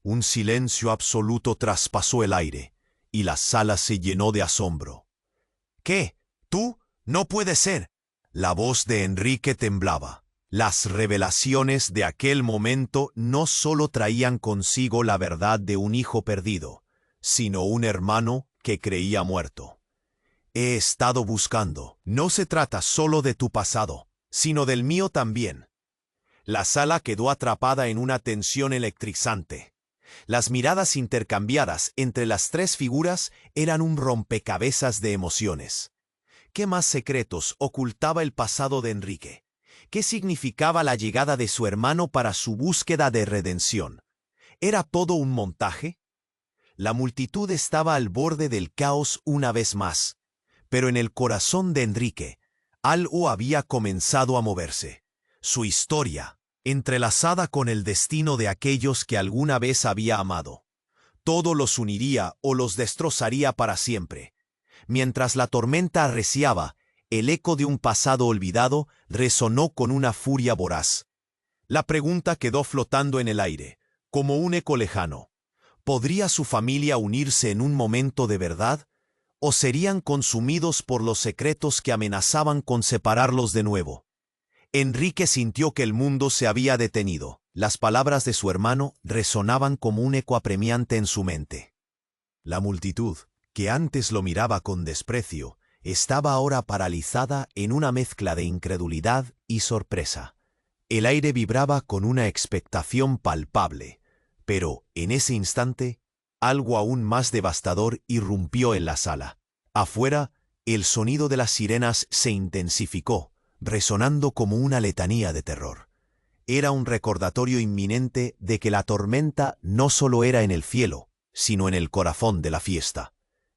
Un silencio absoluto traspasó el aire, y la sala se llenó de asombro. «¿Qué? ¿Tú? No puede ser». La voz de Enrique temblaba. Las revelaciones de aquel momento no solo traían consigo la verdad de un hijo perdido, sino un hermano que creía muerto. «He estado buscando. No se trata solo de tu pasado, sino del mío también». La sala quedó atrapada en una tensión electrizante. Las miradas intercambiadas entre las tres figuras eran un rompecabezas de emociones. ¿Qué más secretos ocultaba el pasado de Enrique? ¿Qué significaba la llegada de su hermano para su búsqueda de redención? ¿Era todo un montaje? La multitud estaba al borde del caos una vez más, pero en el corazón de Enrique, algo había comenzado a moverse. Su historia, entrelazada con el destino de aquellos que alguna vez había amado. Todo los uniría o los destrozaría para siempre. Mientras la tormenta arreciaba, el eco de un pasado olvidado resonó con una furia voraz. La pregunta quedó flotando en el aire, como un eco lejano. ¿Podría su familia unirse en un momento de verdad? ¿O serían consumidos por los secretos que amenazaban con separarlos de nuevo? Enrique sintió que el mundo se había detenido. Las palabras de su hermano resonaban como un eco apremiante en su mente. La multitud, que antes lo miraba con desprecio, estaba ahora paralizada en una mezcla de incredulidad y sorpresa. El aire vibraba con una expectación palpable, pero, en ese instante, algo aún más devastador irrumpió en la sala. Afuera, el sonido de las sirenas se intensificó, resonando como una letanía de terror. Era un recordatorio inminente de que la tormenta no solo era en el cielo, sino en el corazón de la fiesta.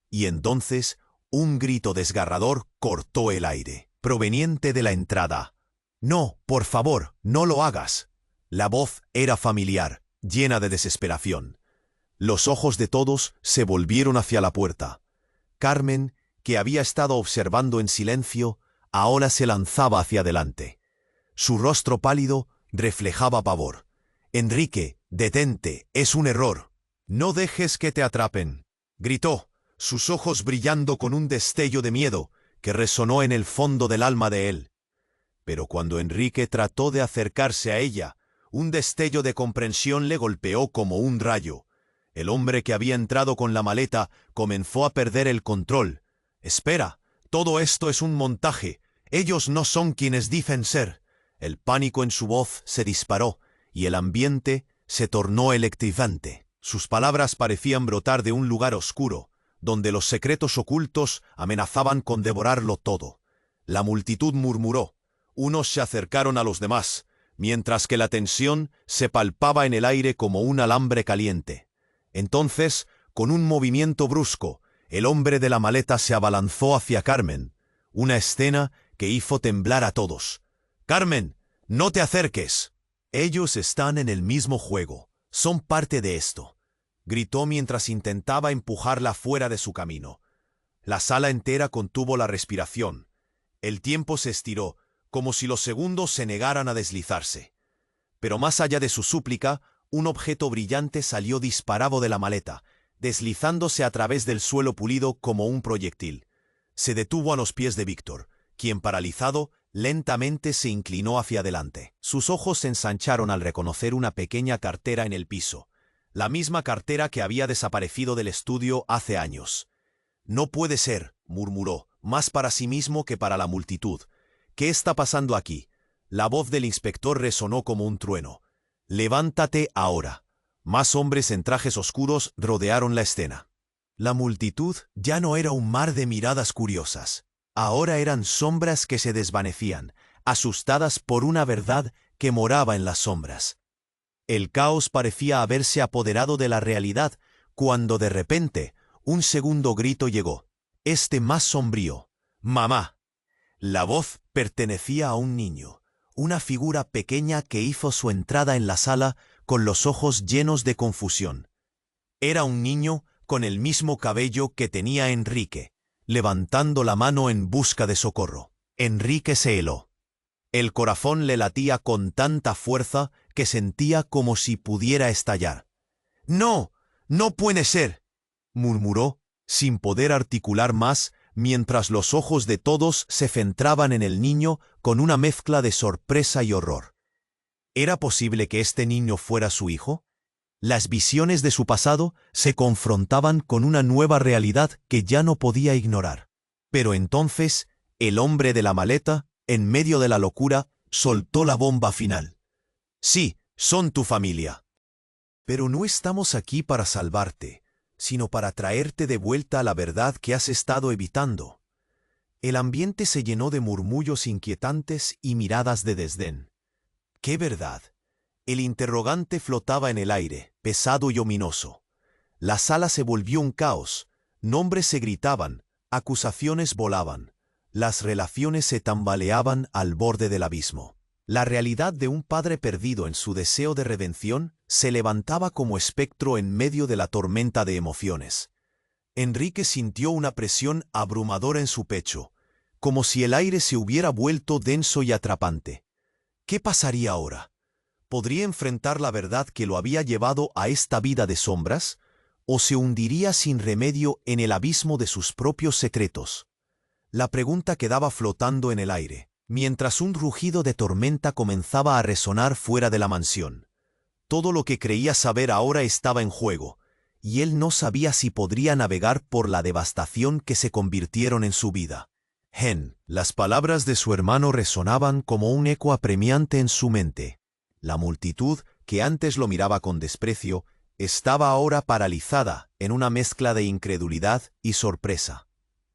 Y entonces, un grito desgarrador cortó el aire, proveniente de la entrada. «No, por favor, no lo hagas». La voz era familiar, llena de desesperación. Los ojos de todos se volvieron hacia la puerta. Carmen, que había estado observando en silencio, ahora se lanzaba hacia adelante. Su rostro pálido reflejaba pavor. «Enrique, detente, es un error». «No dejes que te atrapen», gritó, sus ojos brillando con un destello de miedo que resonó en el fondo del alma de él. Pero cuando Enrique trató de acercarse a ella, un destello de comprensión le golpeó como un rayo. El hombre que había entrado con la maleta comenzó a perder el control. «Espera, todo esto es un montaje. Ellos no son quienes dicen ser». El pánico en su voz se disparó y el ambiente se tornó electrizante. Sus palabras parecían brotar de un lugar oscuro, donde los secretos ocultos amenazaban con devorarlo todo. La multitud murmuró. Unos se acercaron a los demás, mientras que la tensión se palpaba en el aire como un alambre caliente. Entonces, con un movimiento brusco, el hombre de la maleta se abalanzó hacia Carmen, una escena que hizo temblar a todos. «Carmen, no te acerques. Ellos están en el mismo juego, son parte de esto», gritó mientras intentaba empujarla fuera de su camino. La sala entera contuvo la respiración. El tiempo se estiró, como si los segundos se negaran a deslizarse. Pero más allá de su súplica, un objeto brillante salió disparado de la maleta, deslizándose a través del suelo pulido como un proyectil. Se detuvo a los pies de Víctor, quien, paralizado, lentamente se inclinó hacia adelante. Sus ojos se ensancharon al reconocer una pequeña cartera en el piso, la misma cartera que había desaparecido del estudio hace años. «No puede ser», murmuró, más para sí mismo que para la multitud. «¿Qué está pasando aquí?» La voz del inspector resonó como un trueno. «Levántate ahora». Más hombres en trajes oscuros rodearon la escena. La multitud ya no era un mar de miradas curiosas. Ahora eran sombras que se desvanecían, asustadas por una verdad que moraba en las sombras. El caos parecía haberse apoderado de la realidad cuando de repente un segundo grito llegó, este más sombrío. «¡Mamá!». La voz pertenecía a un niño, una figura pequeña que hizo su entrada en la sala con los ojos llenos de confusión. Era un niño con el mismo cabello que tenía Enrique, levantando la mano en busca de socorro. Enrique se heló. El corazón le latía con tanta fuerza que sentía como si pudiera estallar. «¡No! ¡No puede ser!», murmuró, sin poder articular más, mientras los ojos de todos se centraban en el niño con una mezcla de sorpresa y horror. ¿Era posible que este niño fuera su hijo? Las visiones de su pasado se confrontaban con una nueva realidad que ya no podía ignorar. Pero entonces, el hombre de la maleta, en medio de la locura, soltó la bomba final. «Sí, son tu familia. Pero no estamos aquí para salvarte, sino para traerte de vuelta a la verdad que has estado evitando». El ambiente se llenó de murmullos inquietantes y miradas de desdén. «¿Qué verdad?». El interrogante flotaba en el aire, pesado y ominoso. La sala se volvió un caos. Nombres se gritaban, acusaciones volaban. Las relaciones se tambaleaban al borde del abismo. La realidad de un padre perdido en su deseo de redención se levantaba como espectro en medio de la tormenta de emociones. Enrique sintió una presión abrumadora en su pecho, como si el aire se hubiera vuelto denso y atrapante. ¿Qué pasaría ahora? ¿Podría enfrentar la verdad que lo había llevado a esta vida de sombras? ¿O se hundiría sin remedio en el abismo de sus propios secretos? La pregunta quedaba flotando en el aire, mientras un rugido de tormenta comenzaba a resonar fuera de la mansión. Todo lo que creía saber ahora estaba en juego, y él no sabía si podría navegar por la devastación que se convirtieron en su vida. Las palabras de su hermano resonaban como un eco apremiante en su mente. La multitud, que antes lo miraba con desprecio, estaba ahora paralizada en una mezcla de incredulidad y sorpresa.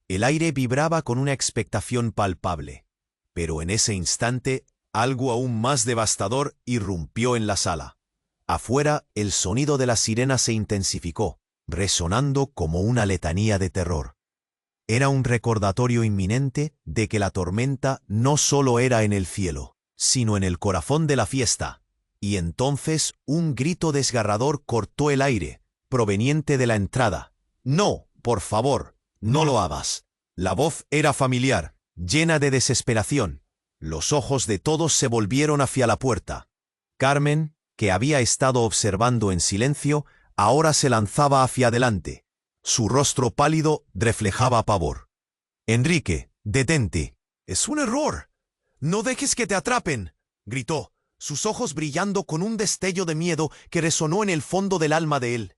El aire vibraba con una expectación palpable. Pero en ese instante, algo aún más devastador irrumpió en la sala. Afuera, el sonido de la sirena se intensificó, resonando como una letanía de terror. Era un recordatorio inminente de que la tormenta no solo era en el cielo, sino en el corazón de la fiesta. Y entonces un grito desgarrador cortó el aire, proveniente de la entrada. «No, por favor, no lo hagas». La voz era familiar, llena de desesperación. Los ojos de todos se volvieron hacia la puerta. Carmen, que había estado observando en silencio, ahora se lanzaba hacia adelante. Su rostro pálido reflejaba pavor. Enrique, detente. Es un error. No dejes que te atrapen, gritó, sus ojos brillando con un destello de miedo que resonó en el fondo del alma de él.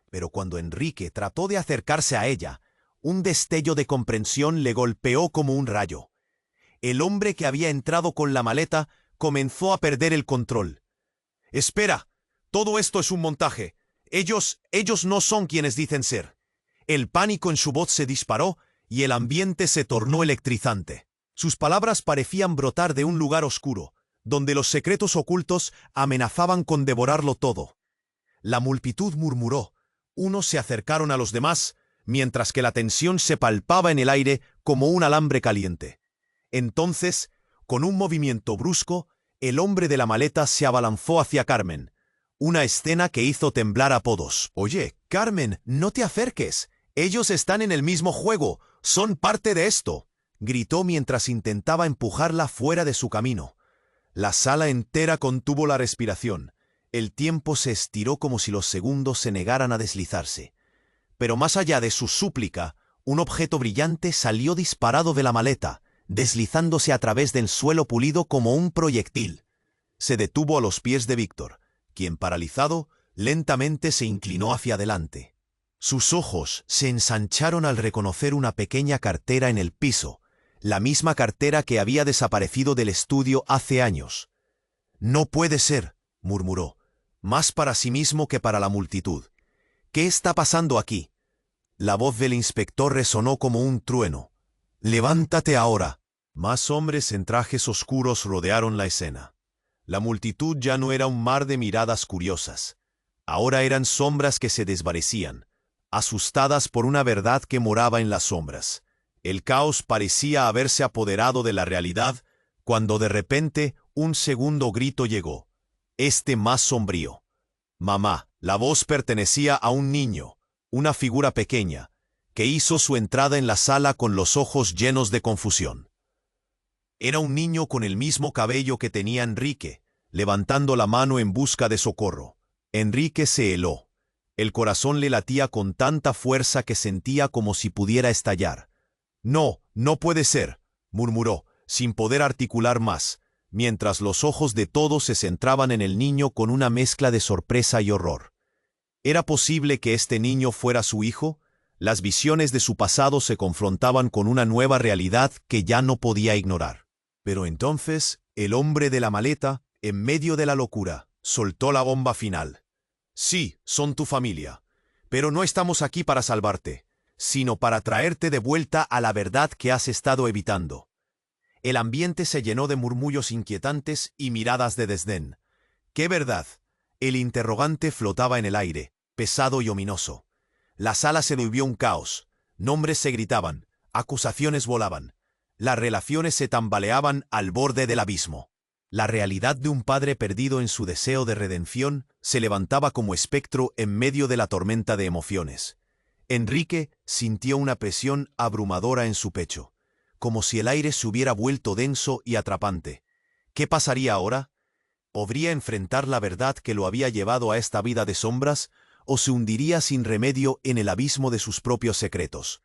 Pero cuando Enrique trató de acercarse a ella, un destello de comprensión le golpeó como un rayo. El hombre que había entrado con la maleta comenzó a perder el control. «Espera, todo esto es un montaje. Ellos no son quienes dicen ser». El pánico en su voz se disparó y el ambiente se tornó electrizante. Sus palabras parecían brotar de un lugar oscuro, donde los secretos ocultos amenazaban con devorarlo todo. La multitud murmuró. Unos se acercaron a los demás, mientras que la tensión se palpaba en el aire como un alambre caliente. Entonces, con un movimiento brusco, el hombre de la maleta se abalanzó hacia Carmen. Una escena que hizo temblar a todos. «Oye, Carmen, no te acerques. Ellos están en el mismo juego. Son parte de esto», gritó mientras intentaba empujarla fuera de su camino. La sala entera contuvo la respiración. El tiempo se estiró como si los segundos se negaran a deslizarse. Pero más allá de su súplica, un objeto brillante salió disparado de la maleta, deslizándose a través del suelo pulido como un proyectil. Se detuvo a los pies de Víctor, quien, paralizado, lentamente se inclinó hacia adelante. Sus ojos se ensancharon al reconocer una pequeña cartera en el piso, la misma cartera que había desaparecido del estudio hace años. «No puede ser», murmuró, más para sí mismo que para la multitud. «¿Qué está pasando aquí?» La voz del inspector resonó como un trueno. «Levántate ahora». Más hombres en trajes oscuros rodearon la escena. La multitud ya no era un mar de miradas curiosas. Ahora eran sombras que se desvanecían, asustadas por una verdad que moraba en las sombras. El caos parecía haberse apoderado de la realidad, cuando de repente un segundo grito llegó, más sombrío. «Mamá». La voz pertenecía a un niño, una figura pequeña, que hizo su entrada en la sala con los ojos llenos de confusión. Era un niño con el mismo cabello que tenía Enrique, levantando la mano en busca de socorro. Enrique se heló. El corazón le latía con tanta fuerza que sentía como si pudiera estallar. «No, no puede ser», murmuró, sin poder articular más, mientras los ojos de todos se centraban en el niño con una mezcla de sorpresa y horror. ¿Era posible que este niño fuera su hijo? Las visiones de su pasado se confrontaban con una nueva realidad que ya no podía ignorar. Pero entonces, el hombre de la maleta, en medio de la locura, soltó la bomba final. «Sí, son tu familia, pero no estamos aquí para salvarte, sino para traerte de vuelta a la verdad que has estado evitando». El ambiente se llenó de murmullos inquietantes y miradas de desdén. «¿Qué verdad?». El interrogante flotaba en el aire, pesado y ominoso. La sala se volvió un caos. Nombres se gritaban, acusaciones volaban. Las relaciones se tambaleaban al borde del abismo. La realidad de un padre perdido en su deseo de redención se levantaba como espectro en medio de la tormenta de emociones. Enrique sintió una presión abrumadora en su pecho, como si el aire se hubiera vuelto denso y atrapante. ¿Qué pasaría ahora? ¿Podría enfrentar la verdad que lo había llevado a esta vida de sombras, o se hundiría sin remedio en el abismo de sus propios secretos?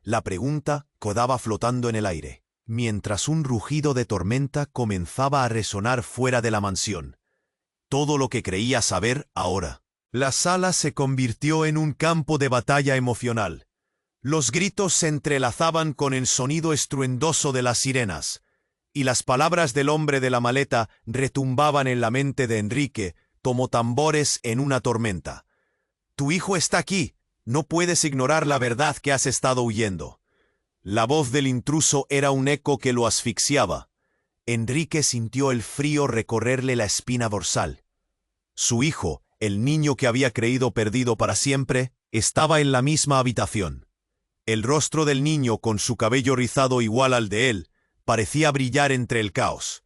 La pregunta quedaba flotando en el aire, mientras un rugido de tormenta comenzaba a resonar fuera de la mansión. Todo lo que creía saber ahora. La sala se convirtió en un campo de batalla emocional. Los gritos se entrelazaban con el sonido estruendoso de las sirenas, y las palabras del hombre de la maleta retumbaban en la mente de Enrique como tambores en una tormenta. «Tu hijo está aquí. No puedes ignorar la verdad que has estado huyendo». La voz del intruso era un eco que lo asfixiaba. Enrique sintió el frío recorrerle la espina dorsal. Su hijo, el niño que había creído perdido para siempre, estaba en la misma habitación. El rostro del niño, con su cabello rizado igual al de él, parecía brillar entre el caos.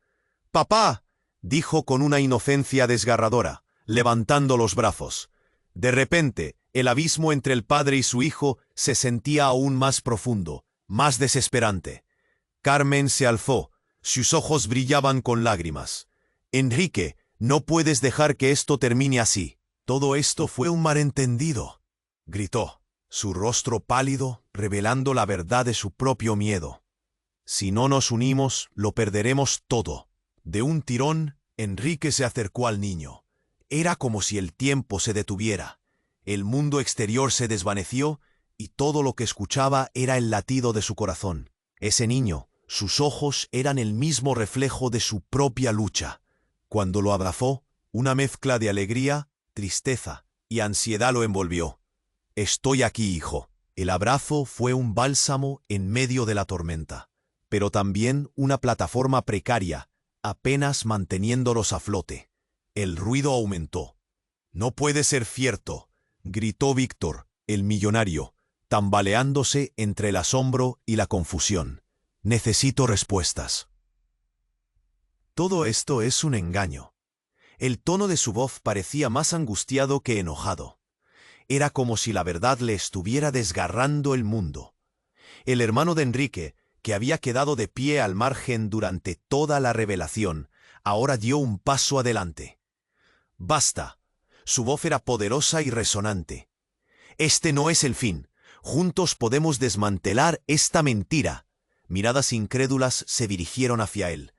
«Papá», dijo con una inocencia desgarradora, levantando los brazos. De repente, el abismo entre el padre y su hijo se sentía aún más profundo, más desesperante. Carmen se alzó, sus ojos brillaban con lágrimas. «Enrique, no puedes dejar que esto termine así». «Todo esto fue un malentendido», gritó. su rostro pálido, revelando la verdad de su propio miedo. Si no nos unimos, lo perderemos todo. De un tirón, Enrique se acercó al niño. Era como si el tiempo se detuviera. El mundo exterior se desvaneció y todo lo que escuchaba era el latido de su corazón. Ese niño, sus ojos eran el mismo reflejo de su propia lucha. Cuando lo abrazó, una mezcla de alegría, tristeza y ansiedad lo envolvió. «Estoy aquí, hijo». El abrazo fue un bálsamo en medio de la tormenta, pero también una plataforma precaria, apenas manteniéndolos a flote. El ruido aumentó. «No puede ser cierto», gritó Víctor, el millonario, tambaleándose entre el asombro y la confusión. «Necesito respuestas». Todo esto es un engaño. El tono de su voz parecía más angustiado que enojado. Era como si la verdad le estuviera desgarrando el mundo. El hermano de Enrique, que había quedado de pie al margen durante toda la revelación, ahora dio un paso adelante. «Basta». Su voz era poderosa y resonante. «Este no es el fin. Juntos podemos desmantelar esta mentira». Miradas incrédulas se dirigieron hacia él.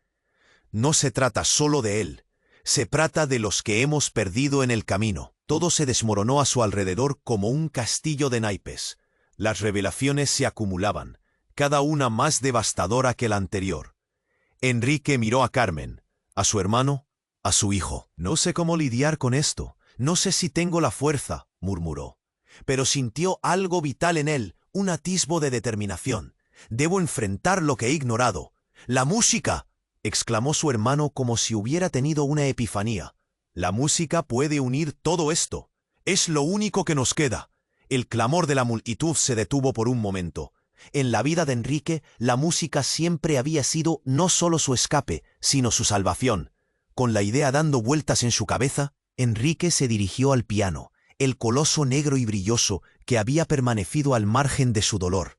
«No se trata solo de él. Se trata de los que hemos perdido en el camino». Todo se desmoronó a su alrededor como un castillo de naipes. Las revelaciones se acumulaban, cada una más devastadora que la anterior. Enrique miró a Carmen, a su hermano, a su hijo. «No sé cómo lidiar con esto. No sé si tengo la fuerza», murmuró. Pero sintió algo vital en él, un atisbo de determinación. «Debo enfrentar lo que he ignorado». «¡La música!», exclamó su hermano como si hubiera tenido una epifanía. «La música puede unir todo esto. Es lo único que nos queda». El clamor de la multitud se detuvo por un momento. En la vida de Enrique, la música siempre había sido no solo su escape, sino su salvación. Con la idea dando vueltas en su cabeza, Enrique se dirigió al piano, el coloso negro y brilloso que había permanecido al margen de su dolor.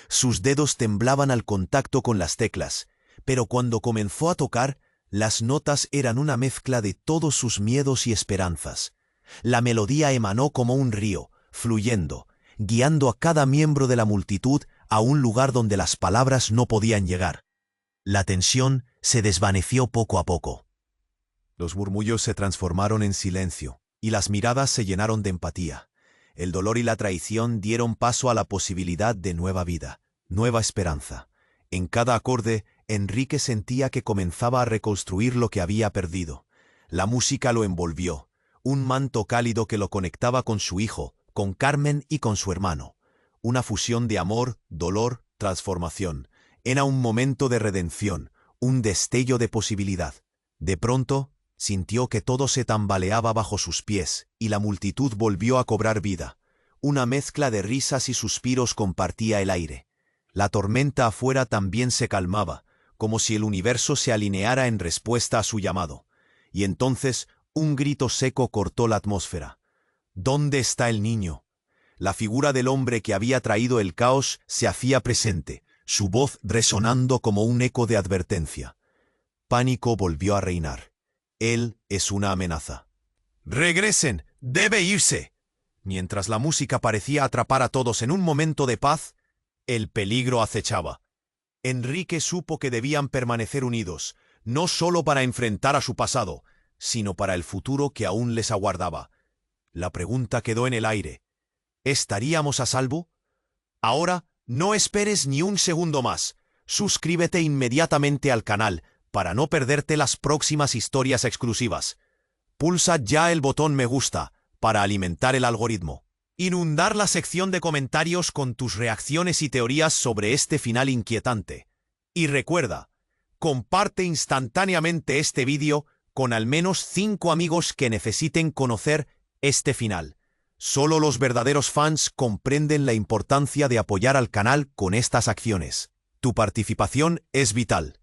Sus dedos temblaban al contacto con las teclas, pero cuando comenzó a tocar, las notas eran una mezcla de todos sus miedos y esperanzas. La melodía emanó como un río, fluyendo, guiando a cada miembro de la multitud a un lugar donde las palabras no podían llegar. La tensión se desvaneció poco a poco. Los murmullos se transformaron en silencio, y las miradas se llenaron de empatía. El dolor y la traición dieron paso a la posibilidad de nueva vida, nueva esperanza. En cada acorde, Enrique sentía que comenzaba a reconstruir lo que había perdido. La música lo envolvió, un manto cálido que lo conectaba con su hijo, con Carmen y con su hermano. Una fusión de amor, dolor, transformación. Era un momento de redención, un destello de posibilidad. De pronto, sintió que todo se tambaleaba bajo sus pies y la multitud volvió a cobrar vida. Una mezcla de risas y suspiros compartía el aire. La tormenta afuera también se calmaba, como si el universo se alineara en respuesta a su llamado. Y entonces un grito seco cortó la atmósfera. «¿Dónde está el niño?». La figura del hombre que había traído el caos se hacía presente, su voz resonando como un eco de advertencia. Pánico volvió a reinar. Él es una amenaza. «¡Regresen! ¡Debe irse!». Mientras la música parecía atrapar a todos en un momento de paz, el peligro acechaba. Enrique supo que debían permanecer unidos, no solo para enfrentar a su pasado, sino para el futuro que aún les aguardaba. La pregunta quedó en el aire. ¿Estaríamos a salvo? Ahora, no esperes ni un segundo más. Suscríbete inmediatamente al canal para no perderte las próximas historias exclusivas. Pulsa ya el botón me gusta para alimentar el algoritmo. Inundar la sección de comentarios con tus reacciones y teorías sobre este final inquietante. Y recuerda, comparte instantáneamente este vídeo con al menos 5 amigos que necesiten conocer este final. Solo los verdaderos fans comprenden la importancia de apoyar al canal con estas acciones. Tu participación es vital.